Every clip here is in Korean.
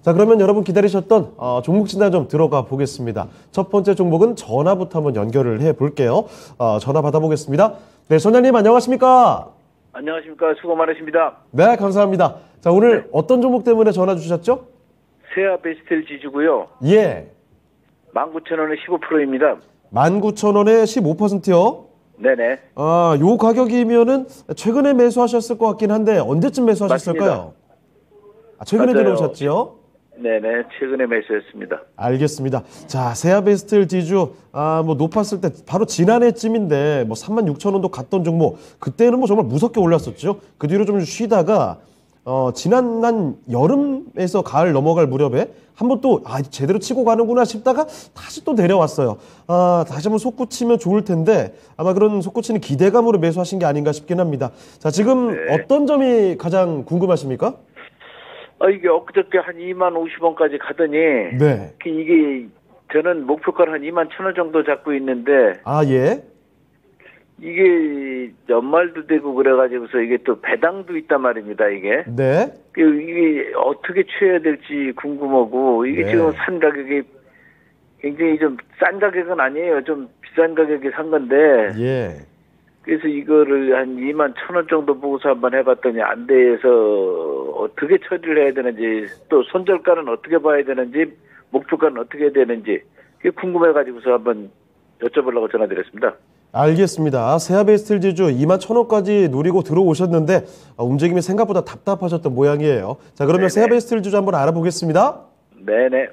자, 그러면 여러분 기다리셨던 종목 진단 좀 들어가 보겠습니다. 첫 번째 종목은 전화부터 한번 연결을 해 볼게요. 전화 받아보겠습니다. 네, 소장님 안녕하십니까? 안녕하십니까. 수고 많으십니다. 네, 감사합니다. 자, 오늘 어떤 종목 때문에 전화 주셨죠? 세아베스텔 지주고요. 예. 19,000원에 15%입니다. 19,000원에 15%요? 네네. 요 가격이면은 최근에 매수하셨을 것 같긴 한데 언제쯤 매수하셨을까요? 최근에 맞아요. 들어오셨지요? 네네. 최근에 매수했습니다. 알겠습니다. 자, 세아베스텔 지주, 뭐 높았을 때 바로 지난해쯤인데 뭐 36,000원도 갔던 종목, 그때는 뭐 정말 무섭게 올랐었죠. 그 뒤로 좀 쉬다가, 지난 한 여름에서 가을 넘어갈 무렵에 한번 또, 제대로 치고 가는구나 싶다가 다시 또 내려왔어요. 다시 한번 솟구치면 좋을 텐데 아마 그런 솟구치는 기대감으로 매수하신 게 아닌가 싶긴 합니다. 자, 지금 네. 어떤 점이 가장 궁금하십니까? 이게 엊그저께 한 20,050원까지 가더니, 네. 이게, 저는 목표가를 한 21,000원 정도 잡고 있는데, 예. 이게 연말도 되고 그래가지고서 이게 또 배당도 있단 말입니다, 이게. 네. 이게 어떻게 취해야 될지 궁금하고, 이게 네. 지금 산 가격이 굉장히 좀 싼 가격은 아니에요. 좀 비싼 가격에 산 건데, 예. 그래서 이거를 한 21,000원 정도 보고서 한번 해봤더니 안 돼서 어떻게 처리를 해야 되는지, 또 손절가는 어떻게 봐야 되는지, 목표가는 어떻게 해야 되는지, 그게 궁금해가지고서 한번 여쭤보려고 전화드렸습니다. 알겠습니다. 세아베스텔 지주 21,000원까지 노리고 들어오셨는데 움직임이 생각보다 답답하셨던 모양이에요. 자, 그러면 네네. 세아베스텔 지주 한번 알아보겠습니다. 네네.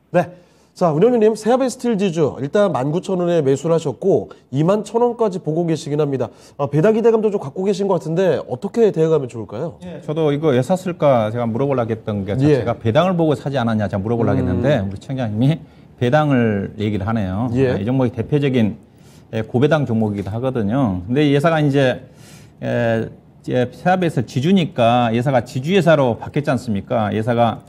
네. 자, 운영위님, 세아베스텔 지주 일단 19,000원에 매수를 하셨고 21,000원까지 보고 계시긴 합니다. 배당 기대감도 좀 갖고 계신 것 같은데 어떻게 대응하면 좋을까요? 저도 이거 왜 샀을까 제가 물어보려고 했던 게 제가 배당을 보고 사지 않았냐 제가 물어보려고 했는데 우리 청장님이 배당을 얘기를 하네요. 예. 이 종목이 대표적인 고배당 종목이기도 하거든요. 근데 이 회사가 이제 세아베스텔 지주니까 회사가 지주회사로 바뀌었지 않습니까? 회사가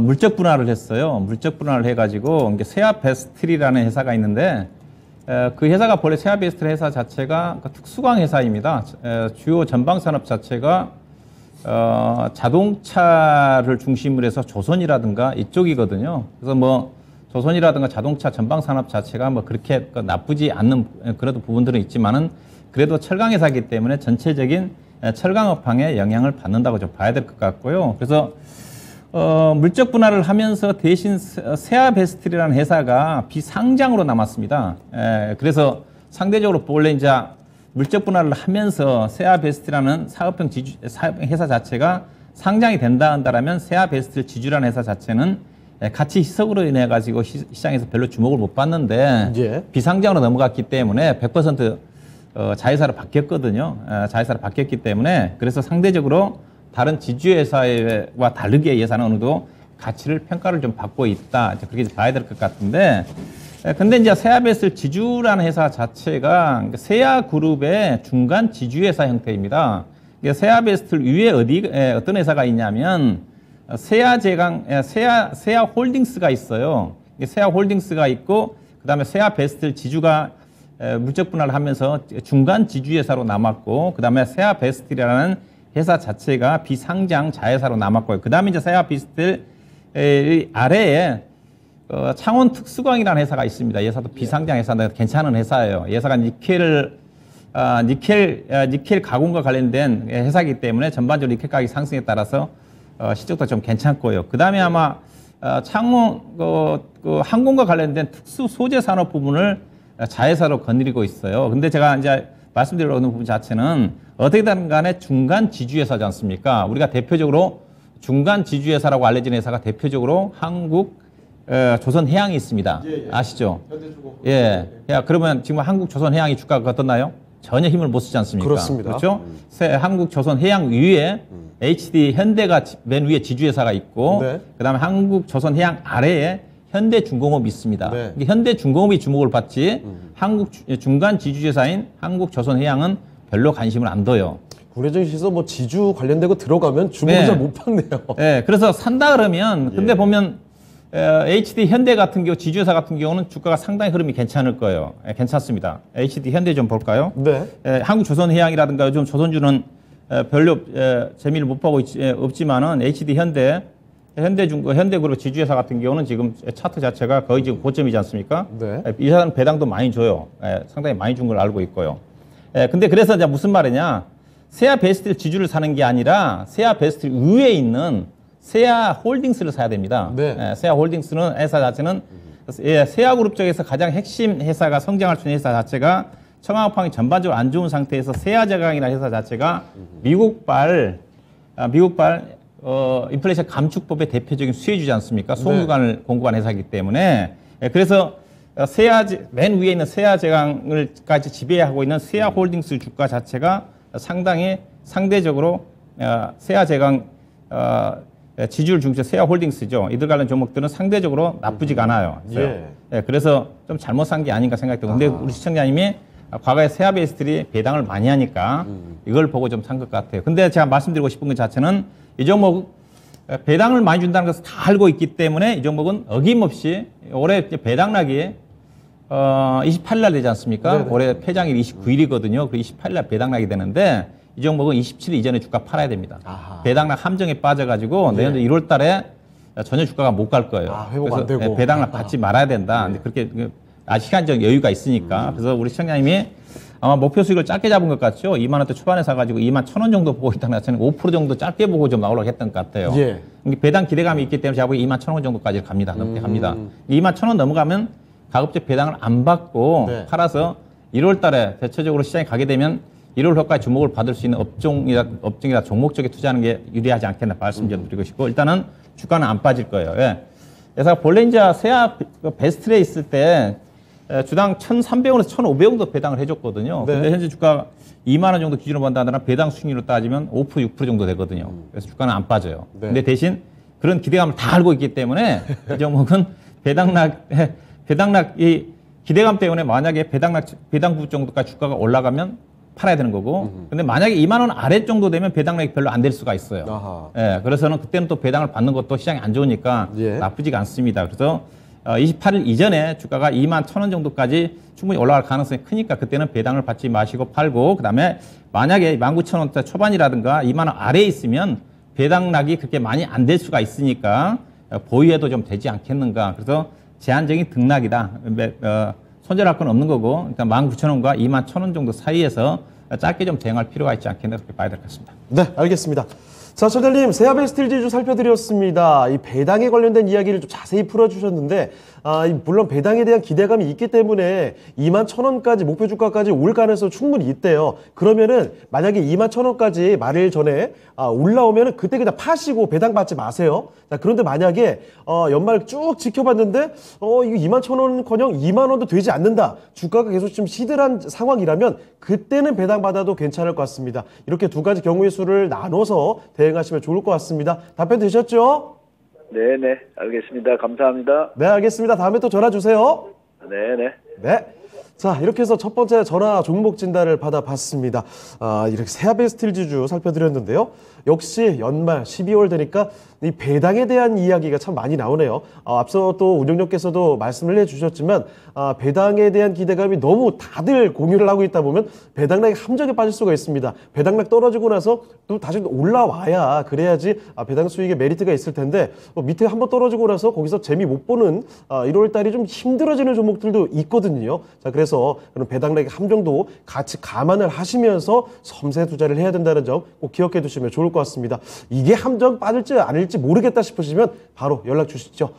물적 분할을 했어요. 물적 분할을 해가지고 세아베스텔이라는 회사가 있는데 그 회사가 본래 세아베스텔 회사 자체가 특수광 회사입니다. 주요 전방 산업 자체가 자동차를 중심으로 해서 조선이라든가 이쪽이거든요. 그래서 뭐 조선이라든가 자동차 전방 산업 자체가 뭐 그렇게 나쁘지 않는 그래도 부분들은 있지만은 그래도 철강 회사이기 때문에 전체적인 철강업황에 영향을 받는다고 좀 봐야 될 것 같고요. 그래서 물적 분할을 하면서 대신 세아베스텔이라는 회사가 비상장으로 남았습니다. 그래서 상대적으로 원래 이제 물적 분할을 하면서 세아베스텔이라는 사업형 회사 자체가 상장이 된다면 세아베스텔 지주라는 회사 자체는 가치 희석으로 인해 가지고 시장에서 별로 주목을 못 받는데 예. 비상장으로 넘어갔기 때문에 100% 자회사로 바뀌었거든요. 자회사로 바뀌었기 때문에 그래서 상대적으로 다른 지주회사와 다르게 예산은 어느 정도 가치를 평가를 좀 받고 있다. 그렇게 봐야 될 것 같은데, 근데 이제 세아베스텔 지주라는 회사 자체가 세아그룹의 중간 지주회사 형태입니다. 세아베스텔 위에 어떤 회사가 있냐면 세아홀딩스가 있어요. 세아홀딩스가 있고 그다음에 세아베스텔 지주가 물적 분할을 하면서 중간 지주회사로 남았고 그다음에 세아베스텔이라는 회사 자체가 비상장 자회사로 남았고요. 그 다음에 이제 세아베스텔 아래에 창원 특수광이라는 회사가 있습니다. 이 회사도 비상장 회사인데 괜찮은 회사예요. 이 회사가 니켈 가공과 관련된 회사이기 때문에 전반적으로 니켈 가격이 상승에 따라서 실적도 좀 괜찮고요. 그 다음에 아마 창원 항공과 관련된 특수 소재 산업 부분을 자회사로 거느리고 있어요. 근데 제가 이제 말씀드리려고 하는 부분 자체는 어떻게든 간에 중간 지주회사지 않습니까? 우리가 대표적으로 중간 지주회사라고 알려진 회사가 대표적으로 한국 조선해양이 있습니다. 예. 아시죠? 현대주공. 예. 야, 그러면 지금 한국 조선해양이 주가가 어떻나요? 전혀 힘을 못 쓰지 않습니까? 그렇습니다. 그렇죠? 한국 조선해양 위에 HD 현대가 맨 위에 지주회사가 있고 네. 그다음에 한국 조선해양 아래에 현대중공업이 있습니다. 네. 현대중공업이 주목을 받지 한국 중간 지주회사인 한국조선해양은 별로 관심을 안 둬요. 국내적인 시서 뭐 지주 관련되고 들어가면 주목을 네. 잘 못 받네요. 네, 그래서 산다 그러면 근데 보면 HD 현대 같은 경우 지주회사 같은 경우는 주가가 상당히 흐름이 괜찮을 거예요. 괜찮습니다. HD 현대 좀 볼까요? 네. 한국조선해양이라든가 요즘 조선주는 별로 재미를 못 보고 없지만은 HD 현대 현대그룹 지주회사 같은 경우는 지금 차트 자체가 거의 지금 고점이지 않습니까? 네. 이 회사는 배당도 많이 줘요. 상당히 많이 준 걸 알고 있고요. 근데 그래서 이제 무슨 말이냐? 세아 베스트 지주를 사는 게 아니라 세아 베스트 위에 있는 세아 홀딩스를 사야 됩니다. 네. 세아 홀딩스는 회사 자체는 세아그룹 쪽에서 가장 핵심 회사가 성장할 수 있는 회사 자체가 청와업황이 전반적으로 안 좋은 상태에서 세아제강이라는 회사 자체가 미국발 인플레이션 감축법의 대표적인 수혜주지 않습니까? 송유관을 공급한 회사이기 때문에 그래서 맨 위에 있는 세아제강을까지 지배하고 있는 세아홀딩스 주가 자체가 상대적으로 세아제강 지주를 중심으로 세아홀딩스죠. 이들 관련 종목들은 상대적으로 나쁘지가 않아요. 그래서 좀 잘못 산 게 아닌가 생각되고. 근데 우리 시청자님이 과거에 세아베이스들이 배당을 많이 하니까 이걸 보고 좀 산 것 같아요. 근데 제가 말씀드리고 싶은 것 자체는 이 종목 배당을 많이 준다는 것을 다 알고 있기 때문에 이 종목은 어김없이 올해 배당락이 28일 날 되지 않습니까? 네네. 올해 폐장일 29일이거든요. 그 28일 날 배당락이 되는데 이 종목은 27일 이전에 주가 팔아야 됩니다. 아하. 배당락 함정에 빠져가지고 내년 1월 달에 전혀 주가가 못 갈 거예요. 회복 안 되고. 배당락 받지 말아야 된다. 근데 그렇게 시간적 여유가 있으니까. 그래서 우리 시청자님이 아마 목표 수익을 짧게 잡은 것 같죠? 2만 원대 초반에 사가지고 2만 1,000원 정도 보고 있다는 자체는 5% 정도 짧게 보고 좀 나오려고 했던 것 같아요. 배당 기대감이 있기 때문에 제가 보기 2만 1,000원 정도까지 갑니다. 넘게 갑니다. 2만 1,000원 넘어가면 가급적 배당을 안 받고 팔아서 1월 달에 대체적으로 시장에 가게 되면 1월 효과의 주목을 받을 수 있는 업종이나 종목 쪽에 투자하는 게 유리하지 않겠나 말씀 좀 드리고 싶고 일단은 주가는 안 빠질 거예요. 그래서 본래 이제 세아 베스트에 있을 때 주당 1,300원에서 1,500원 정도 배당을 해줬거든요. 근데 현재 주가 2만 원 정도 기준으로 본다면 배당 수익률로 따지면 5%, 6% 정도 되거든요. 그래서 주가는 안 빠져요. 근데 대신 그런 기대감을 다 알고 있기 때문에 이 종목은 배당락이 기대감 때문에 만약에 배당부 정도까지 주가가 올라가면 팔아야 되는 거고. 근데 만약에 2만 원 아래 정도 되면 배당락이 별로 안 될 수가 있어요. 그래서는 그때는 또 배당을 받는 것도 시장이 안 좋으니까 나쁘지가 않습니다. 그래서 28일 이전에 주가가 2만 1,000원 정도까지 충분히 올라갈 가능성이 크니까 그때는 배당을 받지 마시고 팔고 그다음에 만약에 19,000원대 초반이라든가 2만 원 아래에 있으면 배당락이 그렇게 많이 안 될 수가 있으니까 보유해도 좀 되지 않겠는가. 그래서 제한적인 등락이다. 손절할 건 없는 거고 일단 19,000원과 2만 1,000원 정도 사이에서 짧게 좀 대응할 필요가 있지 않겠나 그렇게 봐야 될 것 같습니다. 네, 알겠습니다. 자, 처장님, 세아베스틸 지주 살펴드렸습니다. 이 배당에 관련된 이야기를 좀 자세히 풀어주셨는데, 물론 배당에 대한 기대감이 있기 때문에 2만 1,000원까지 목표 주가까지 올 가능성 충분히 있대요. 그러면은 만약에 2만 1,000원까지 말일 전에 올라오면은 그때 그냥 파시고 배당 받지 마세요. 자, 그런데 만약에 연말 쭉 지켜봤는데 이거 2만 1,000원커녕 2만 원도 되지 않는다. 주가가 계속 좀 시들한 상황이라면 그때는 배당 받아도 괜찮을 것 같습니다. 이렇게 두 가지 경우의 수를 나눠서 대응하시면 좋을 것 같습니다. 답변 되셨죠? 네네, 알겠습니다. 감사합니다. 네, 알겠습니다. 다음에 또 전화 주세요. 네네. 네. 자, 이렇게 해서 첫 번째 전화 종목 진단을 받아봤습니다. 이렇게 세아베스틸 지주 살펴드렸는데요. 역시 연말 12월 되니까 이 배당에 대한 이야기가 참 많이 나오네요. 앞서 또 운영료께서도 말씀을 해주셨지만 배당에 대한 기대감이 너무 다들 공유를 하고 있다 보면 배당락이 함정에 빠질 수가 있습니다. 배당락 떨어지고 나서 또 다시 올라와야 그래야지 배당 수익에 메리트가 있을 텐데 밑에 한번 떨어지고 나서 거기서 재미 못 보는 1월 달이 좀 힘들어지는 종목들도 있거든요. 자, 그래서 그런 배당락의 함정도 같이 감안을 하시면서 섬세 투자를 해야 된다는 점 꼭 기억해 두시면 좋을 것 같습니다. 이게 함정 빠질지 아닐지 모르겠다 싶으시면 바로 연락 주시죠.